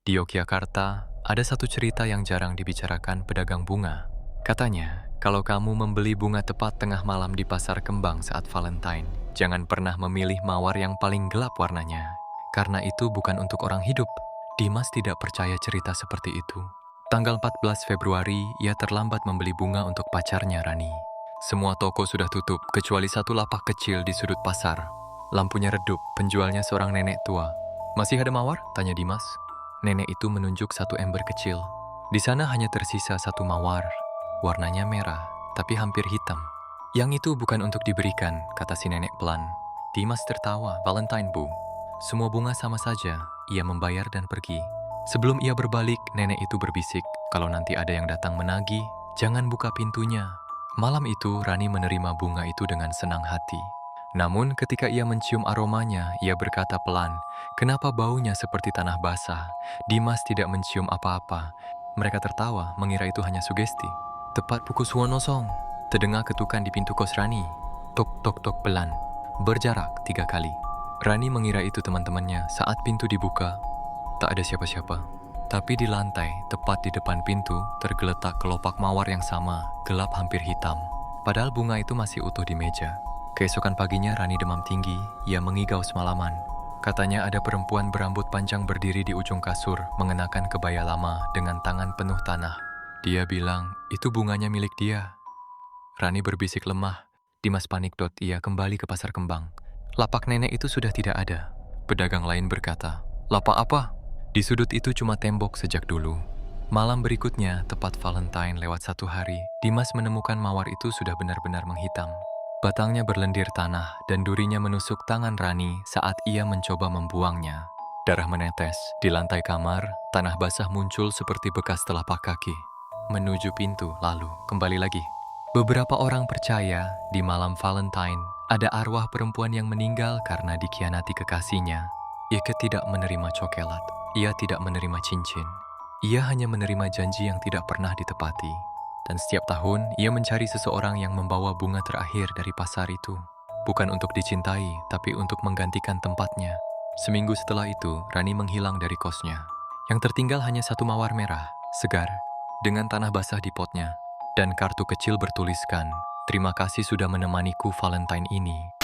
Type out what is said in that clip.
Di Yogyakarta, ada satu cerita yang jarang dibicarakan pedagang bunga. Katanya, kalau kamu membeli bunga tepat tengah malam di pasar kembang saat Valentine, jangan pernah memilih mawar yang paling gelap warnanya. Karena itu bukan untuk orang hidup. Dimas tidak percaya cerita seperti itu. Tanggal 14 Februari, ia terlambat membeli bunga untuk pacarnya Rani. Semua toko sudah tutup, kecuali satu lapak kecil di sudut pasar. Lampunya redup, penjualnya seorang nenek tua. "Masih ada mawar?" tanya Dimas. Nenek itu menunjuk satu ember kecil. Di sana hanya tersisa satu mawar. Warnanya merah, tapi hampir hitam. "Yang itu bukan untuk diberikan," kata si nenek pelan. Dimas tertawa. "Valentine, Bu. Semua bunga sama saja." Ia membayar dan pergi. Sebelum ia berbalik, nenek itu berbisik, "Kalau nanti ada yang datang menagih, jangan buka pintunya." Malam itu, Rani menerima bunga itu dengan senang hati. Namun ketika ia mencium aromanya, ia berkata pelan, "Kenapa baunya seperti tanah basah?" Dimas tidak mencium apa-apa. Mereka tertawa, mengira itu hanya sugesti. Tepat pukul 10, terdengar ketukan di pintu kos Rani. Tok tok tok pelan, berjarak 3 kali. Rani mengira itu teman-temannya. Saat pintu dibuka, tak ada siapa-siapa. Tapi di lantai, tepat di depan pintu, tergeletak kelopak mawar yang sama, gelap hampir hitam. Padahal bunga itu masih utuh di meja. Keesokan paginya Rani demam tinggi, ia mengigau semalaman. Katanya ada perempuan berambut panjang berdiri di ujung kasur, mengenakan kebaya lama dengan tangan penuh tanah. Dia bilang, itu bunganya milik dia. Rani berbisik lemah. Dimas panik. Ia kembali ke pasar kembang. Lapak nenek itu sudah tidak ada. Pedagang lain berkata, "Lapak apa?" Di sudut itu cuma tembok sejak dulu. Malam berikutnya, tepat Valentine lewat 1 hari, Dimas menemukan mawar itu sudah benar-benar menghitam. Batangnya berlendir tanah dan durinya menusuk tangan Rani saat ia mencoba membuangnya. Darah menetes di lantai kamar, tanah basah muncul seperti bekas telapak kaki. Menuju pintu, lalu kembali lagi. Beberapa orang percaya di malam Valentine ada arwah perempuan yang meninggal karena dikhianati kekasihnya. Ia tidak menerima coklat, ia tidak menerima cincin. Ia hanya menerima janji yang tidak pernah ditepati. Dan setiap tahun, ia mencari seseorang yang membawa bunga terakhir dari pasar itu. Bukan untuk dicintai, tapi untuk menggantikan tempatnya. Seminggu setelah itu, Rani menghilang dari kosnya. Yang tertinggal hanya satu mawar merah, segar, dengan tanah basah di potnya. Dan kartu kecil bertuliskan, "Terima kasih sudah menemaniku Valentine ini."